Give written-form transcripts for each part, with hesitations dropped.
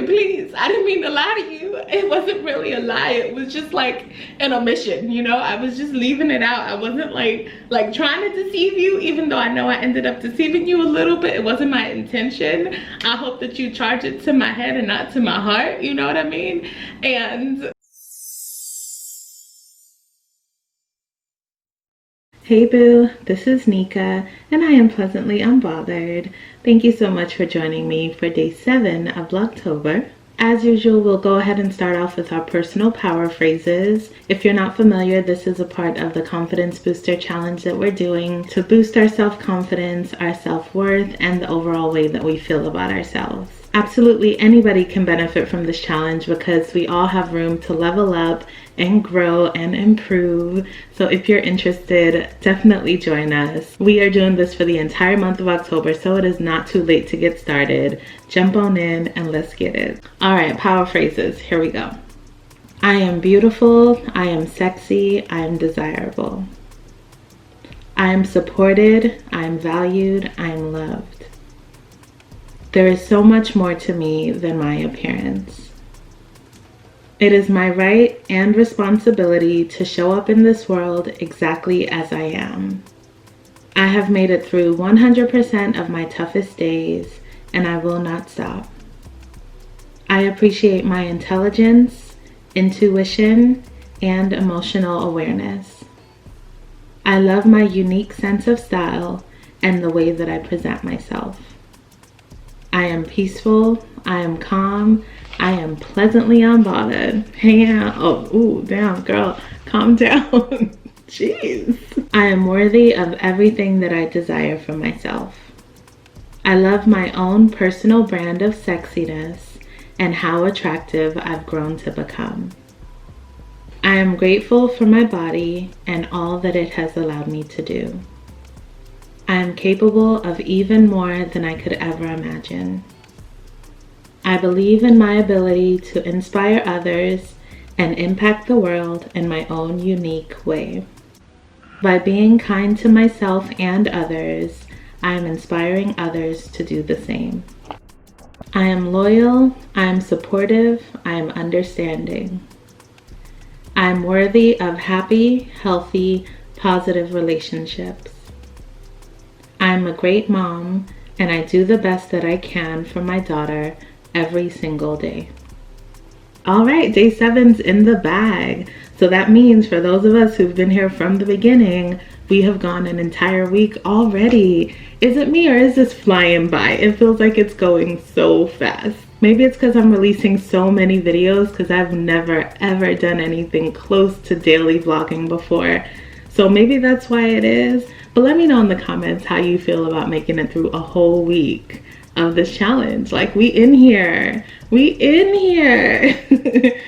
please. I didn't mean to lie to you. It wasn't really a lie. It was just like an omission, you know? I was just leaving it out. I wasn't like trying to deceive you, even though I know I ended up deceiving you a little bit. It wasn't my intention. I hope that you charge it to my head and not to my heart, you know what I mean? And hey boo, this is Nika, and I am pleasantly unbothered. Thank you so much for joining me for day 7 of Vlogtober. As usual, we'll go ahead and start off with our personal power phrases. If you're not familiar, this is a part of the confidence booster challenge that we're doing to boost our self-confidence, our self-worth, and the overall way that we feel about ourselves. Absolutely anybody can benefit from this challenge because we all have room to level up and grow and improve. So if you're interested, definitely join us. We are doing this for the entire month of October, so it is not too late to get started. Jump on in and let's get it. All right, power phrases, here we go. I am beautiful, I am sexy, I am desirable. I am supported, I am valued, I am loved. There is so much more to me than my appearance. It is my right and responsibility to show up in this world exactly as I am. I have made it through 100% of my toughest days, and I will not stop. I appreciate my intelligence, intuition, and emotional awareness. I love my unique sense of style and the way that I present myself. I am peaceful, I am calm, I am pleasantly unbothered. Hang out. Oh, ooh, damn, girl, calm down. Jeez. I am worthy of everything that I desire for myself. I love my own personal brand of sexiness and how attractive I've grown to become. I am grateful for my body and all that it has allowed me to do. I am capable of even more than I could ever imagine. I believe in my ability to inspire others and impact the world in my own unique way. By being kind to myself and others, I am inspiring others to do the same. I am loyal, I am supportive, I am understanding. I am worthy of happy, healthy, positive relationships. I'm a great mom, and I do the best that I can for my daughter every single day. All right, day 7's in the bag. So that means for those of us who've been here from the beginning, we have gone an entire week already. Is it me or is this flying by? It feels like it's going so fast. Maybe it's because I'm releasing so many videos because I've never ever done anything close to daily vlogging before. So maybe that's why it is. But let me know in the comments how you feel about making it through a whole week of this challenge. Like, we in here.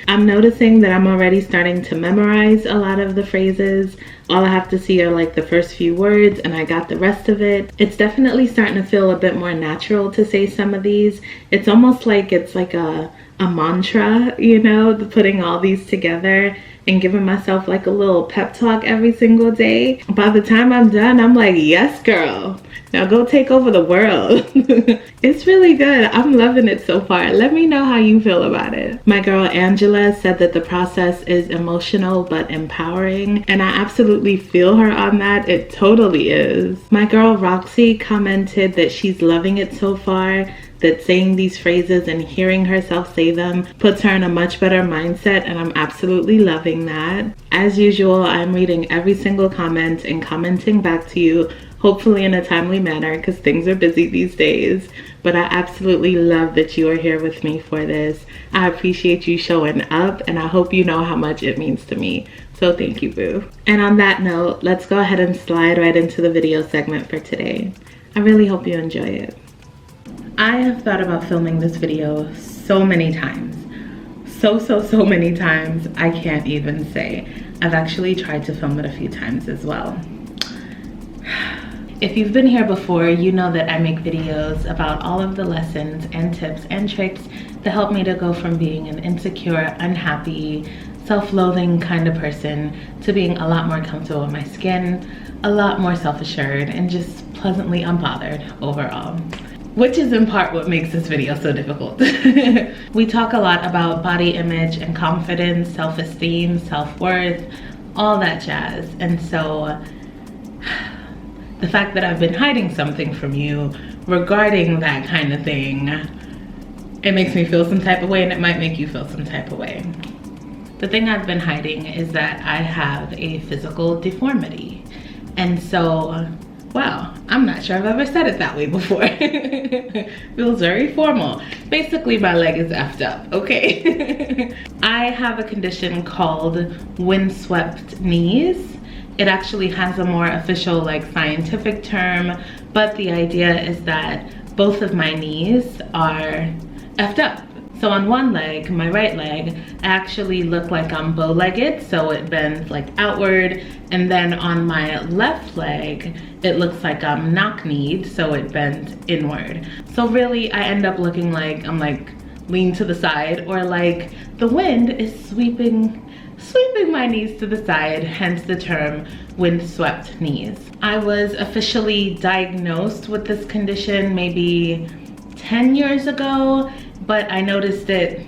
I'm noticing that I'm already starting to memorize a lot of the phrases. All I have to see are like the first few words and I got the rest of it. It's definitely starting to feel a bit more natural to say some of these. It's almost like it's like a mantra, you know, putting all these together and giving myself like a little pep talk every single day. By the time I'm done, I'm like, yes, girl. Now go take over the world. It's really good. I'm loving it so far. Let me know how you feel about it. My girl Angela said that the process is emotional but empowering, and I absolutely feel her on that. It totally is. My girl Roxy commented that she's loving it so far, that saying these phrases and hearing herself say them puts her in a much better mindset, and I'm absolutely loving that. As usual, I'm reading every single comment and commenting back to you, hopefully in a timely manner because things are busy these days. But I absolutely love that you are here with me for this. I appreciate you showing up, and I hope you know how much it means to me. So thank you, boo. And on that note, let's go ahead and slide right into the video segment for today. I really hope you enjoy it. I have thought about filming this video so many times. So many times, I can't even say. I've actually tried to film it a few times as well. If you've been here before, you know that I make videos about all of the lessons and tips and tricks that help me to go from being an insecure, unhappy, self-loathing kind of person to being a lot more comfortable with my skin, a lot more self-assured, and just pleasantly unbothered overall. which is in part what makes this video so difficult. We talk a lot about body image and confidence, self-esteem, self-worth, all that jazz. And so the fact that I've been hiding something from you regarding that kind of thing, it makes me feel some type of way, and it might make you feel some type of way. The thing I've been hiding is that I have a physical deformity. And so, wow, I'm not sure I've ever said it that way before. Feels very formal. Basically, my leg is effed up, okay? I have a condition called Windswept Knees. It actually has a more official, like, scientific term, but the idea is that both of my knees are effed up. So on one leg, my right leg, I actually look like I'm bow-legged, so it bends like outward. And then on my left leg, it looks like I'm knock-kneed, so it bends inward. So really, I end up looking like I'm like leaned to the side, or like the wind is sweeping my knees to the side, hence the term windswept knees. I was officially diagnosed with this condition maybe 10 years ago, but I noticed it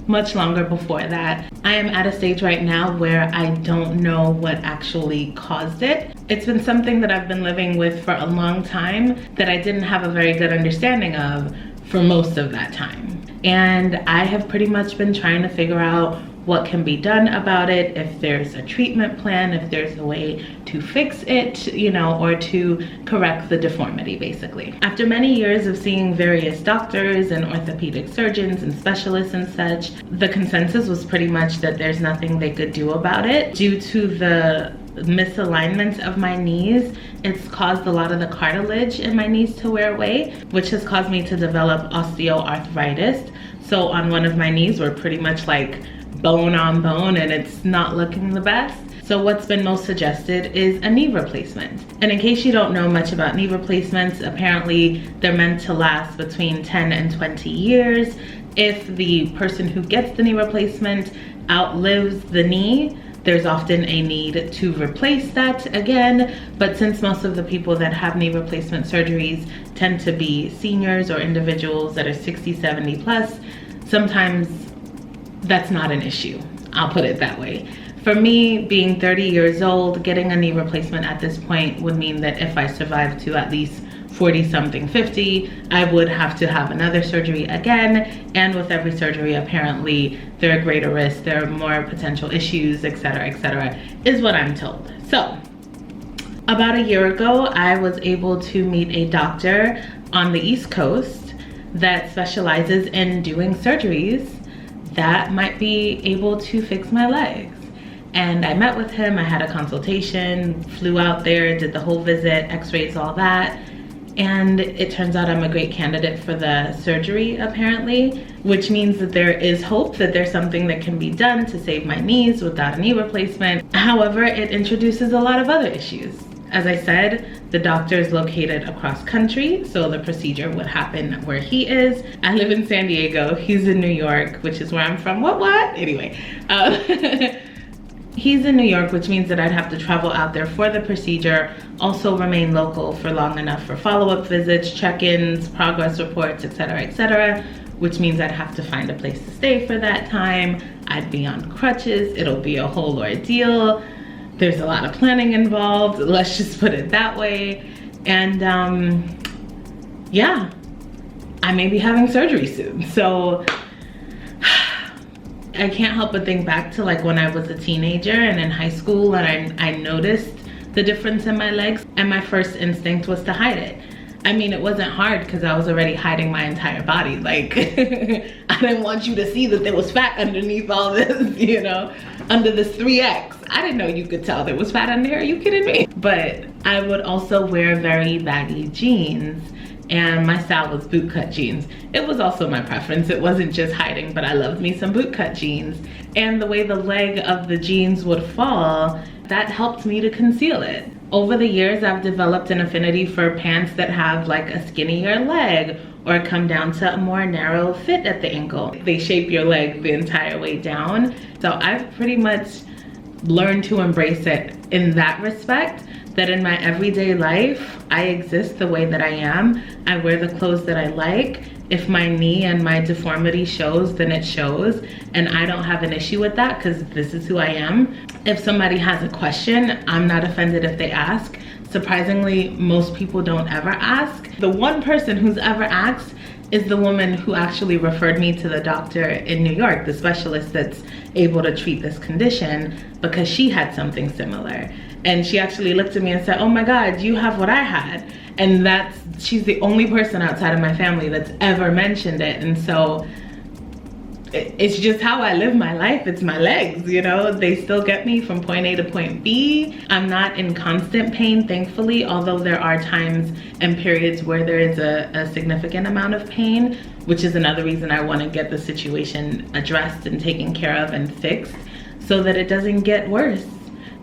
much longer before that. I am at a stage right now where I don't know what actually caused it. It's been something that I've been living with for a long time that I didn't have a very good understanding of for most of that time. And I have pretty much been trying to figure out what can be done about it, if there's a treatment plan, if there's a way to fix it, you know, or to correct the deformity, basically. After many years of seeing various doctors and orthopedic surgeons and specialists and such, the consensus was pretty much that there's nothing they could do about it. Due to the misalignment of my knees, it's caused a lot of the cartilage in my knees to wear away, which has caused me to develop osteoarthritis. So on one of my knees, we're pretty much like bone on bone, and it's not looking the best. So what's been most suggested is a knee replacement. And in case you don't know much about knee replacements, apparently they're meant to last between 10 and 20 years. If the person who gets the knee replacement outlives the knee, there's often a need to replace that again. But since most of the people that have knee replacement surgeries tend to be seniors or individuals that are 60, 70 plus, sometimes that's not an issue. I'll put it that way. For me, being 30 years old, getting a knee replacement at this point would mean that if I survive to at least 40 something, 50, I would have to have another surgery again. And with every surgery, apparently there are greater risks, there are more potential issues, etc., is what I'm told. So about a year ago, I was able to meet a doctor on the East Coast that specializes in doing surgeries that might be able to fix my legs. And I met with him, I had a consultation, flew out there, did the whole visit, x-rays, all that. And it turns out I'm a great candidate for the surgery, apparently, which means that there is hope that there's something that can be done to save my knees without a knee replacement. However, it introduces a lot of other issues. As I said, the doctor is located across country, so the procedure would happen where he is. I live in San Diego, he's in New York, which is where I'm from. What? Anyway, he's in New York, which means that I'd have to travel out there for the procedure, also remain local for long enough for follow-up visits, check-ins, progress reports, etc., which means I'd have to find a place to stay for that time. I'd be on crutches, it'll be a whole ordeal. There's a lot of planning involved, let's just put it that way. And yeah, I may be having surgery soon. So I can't help but think back to like when I was a teenager and in high school, and I noticed the difference in my legs, and my first instinct was to hide it. I mean, it wasn't hard because I was already hiding my entire body. Like, I didn't want you to see that there was fat underneath all this, you know, under this 3X. I didn't know you could tell there was fat under there. Are you kidding me? But I would also wear very baggy jeans, and my style was bootcut jeans. It was also my preference. It wasn't just hiding, but I loved me some bootcut jeans. And the way the leg of the jeans would fall, that helped me to conceal it. Over the years, I've developed an affinity for pants that have like a skinnier leg or come down to a more narrow fit at the ankle. They shape your leg the entire way down. So I've pretty much learned to embrace it in that respect. that in my everyday life, I exist the way that I am. I wear the clothes that I like. If my knee and my deformity shows, then it shows. And I don't have an issue with that because this is who I am. If somebody has a question, I'm not offended if they ask. Surprisingly, most people don't ever ask. The one person who's ever asked is the woman who actually referred me to the doctor in New York, the specialist that's able to treat this condition, because she had something similar. And she actually looked at me and said, oh my God, you have what I had. And she's the only person outside of my family that's ever mentioned it. And so it's just how I live my life. It's my legs, you know, they still get me from point A to point B. I'm not in constant pain, thankfully, although there are times and periods where there is a significant amount of pain, which is another reason I want to get the situation addressed and taken care of and fixed so that it doesn't get worse.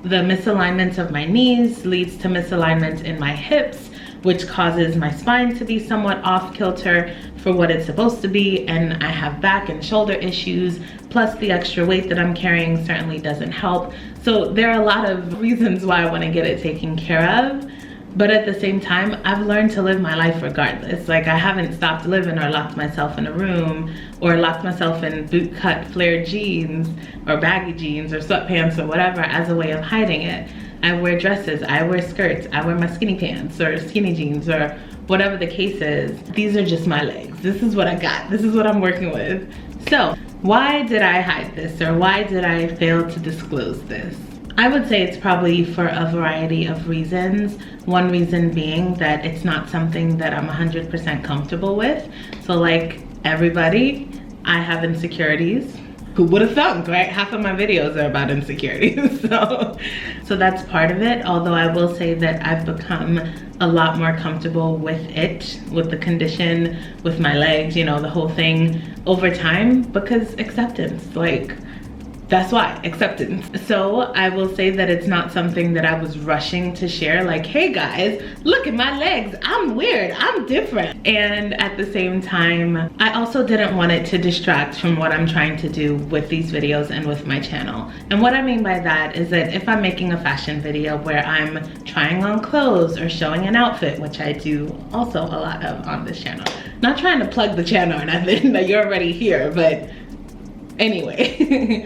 The misalignment of my knees leads to misalignment in my hips, which causes my spine to be somewhat off kilter for what it's supposed to be, and I have back and shoulder issues, plus the extra weight that I'm carrying certainly doesn't help. So there are a lot of reasons why I want to get it taken care of, but at the same time, I've learned to live my life regardless. Like, I haven't stopped living or locked myself in a room or locked myself in bootcut flared jeans or baggy jeans or sweatpants or whatever as a way of hiding it. I wear dresses, I wear skirts, I wear my skinny pants or skinny jeans or whatever the case is. These are just my legs. This is what I got. This is what I'm working with. So why did I hide this, or why did I fail to disclose this? I would say it's probably for a variety of reasons. One reason being that it's not something that I'm 100% comfortable with. So like everybody, I have insecurities. Who would have thunk, right? Half of my videos are about insecurities. So that's part of it. Although I will say that I've become a lot more comfortable with it, with the condition, with my legs, you know, the whole thing over time, because acceptance, like, that's why, acceptance. So I will say that it's not something that I was rushing to share, like, hey guys, look at my legs, I'm weird, I'm different. And at the same time, I also didn't want it to distract from what I'm trying to do with these videos and with my channel. And what I mean by that is that if I'm making a fashion video where I'm trying on clothes or showing an outfit, which I do also a lot of on this channel, not trying to plug the channel or nothing, that you're already here, but anyway,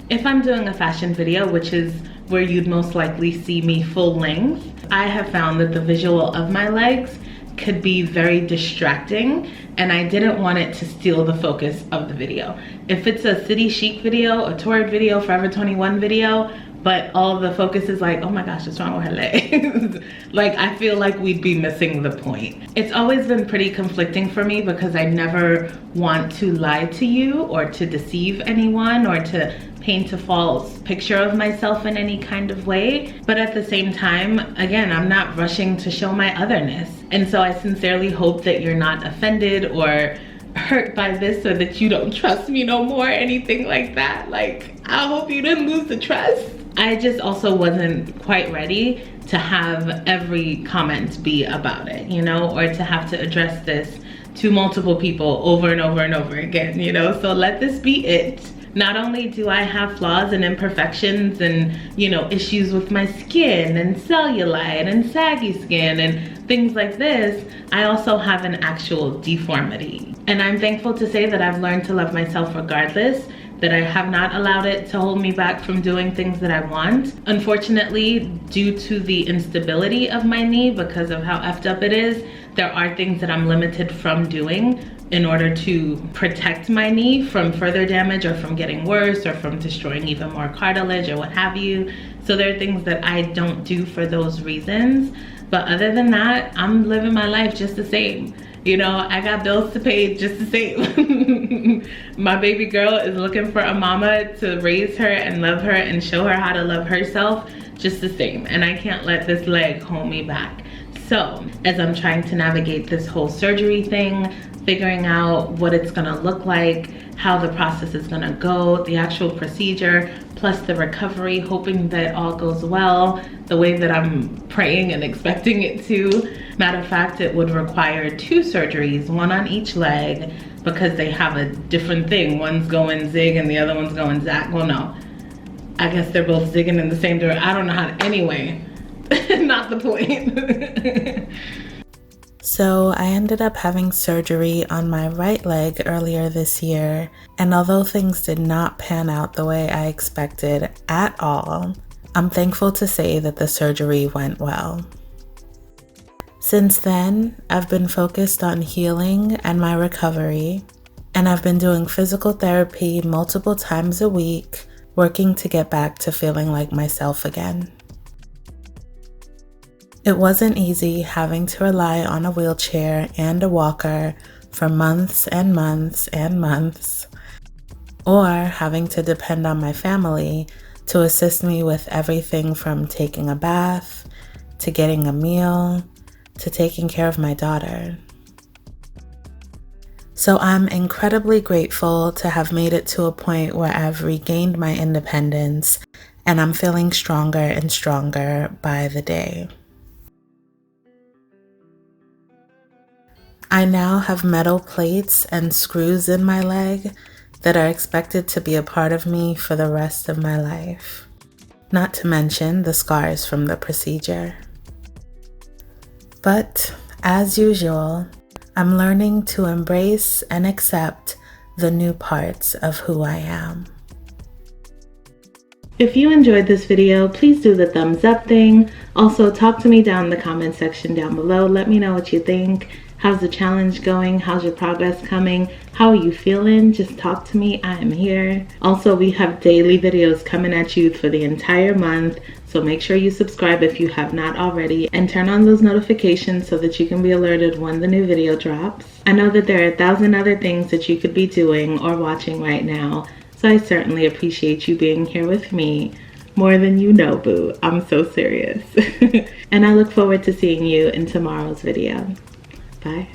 if I'm doing a fashion video, which is where you'd most likely see me full length, I have found that the visual of my legs could be very distracting, and I didn't want it to steal the focus of the video. If it's a city chic video, a toured video, Forever 21 video, but all the focus is like, oh my gosh, what's wrong with her legs? Like, I feel like we'd be missing the point. It's always been pretty conflicting for me because I never want to lie to you or to deceive anyone or to paint a false picture of myself in any kind of way. But at the same time, again, I'm not rushing to show my otherness. And so I sincerely hope that you're not offended or hurt by this, or that you don't trust me no more, anything like that. Like, I hope you didn't lose the trust. I just also wasn't quite ready to have every comment be about it, you know, or to have to address this to multiple people over and over and over again, you know. So let this be it. Not only do I have flaws and imperfections and, you know, issues with my skin and cellulite and saggy skin and things like this, I also have an actual deformity. And I'm thankful to say that I've learned to love myself regardless, that I have not allowed it to hold me back from doing things that I want. Unfortunately, due to the instability of my knee, because of how effed up it is, there are things that I'm limited from doing in order to protect my knee from further damage or from getting worse or from destroying even more cartilage or what have you. So there are things that I don't do for those reasons. But other than that, I'm living my life just the same. You know, I got bills to pay just the same. My baby girl is looking for a mama to raise her and love her and show her how to love herself just the same. And I can't let this leg hold me back. So as I'm trying to navigate this whole surgery thing, figuring out what it's gonna look like, how the process is gonna go, the actual procedure, plus the recovery, hoping that all goes well, the way that I'm praying and expecting it to. Matter of fact, it would require 2 surgeries, one on each leg, because they have a different thing. One's going zig and the other one's going zag. Well, no, I guess they're both zigging in the same direction. I don't know how to, anyway. not the point. So I ended up having surgery on my right leg earlier this year, and although things did not pan out the way I expected at all, I'm thankful to say that the surgery went well. Since then, I've been focused on healing and my recovery, and I've been doing physical therapy multiple times a week, working to get back to feeling like myself again. It wasn't easy having to rely on a wheelchair and a walker for months and months and months, or having to depend on my family to assist me with everything from taking a bath, to getting a meal, to taking care of my daughter. So I'm incredibly grateful to have made it to a point where I've regained my independence, and I'm feeling stronger and stronger by the day. I now have metal plates and screws in my leg that are expected to be a part of me for the rest of my life, not to mention the scars from the procedure. But, as usual, I'm learning to embrace and accept the new parts of who I am. If you enjoyed this video, please do the thumbs up thing. Also, talk to me down in the comment section down below. Let me know what you think. How's the challenge going? How's your progress coming? How are you feeling? Just talk to me. I am here. Also, we have daily videos coming at you for the entire month. So make sure you subscribe if you have not already, and turn on those notifications so that you can be alerted when the new video drops. I know that there are 1,000 other things that you could be doing or watching right now, so I certainly appreciate you being here with me. More than you know, boo. I'm so serious. And I look forward to seeing you in tomorrow's video. Bye.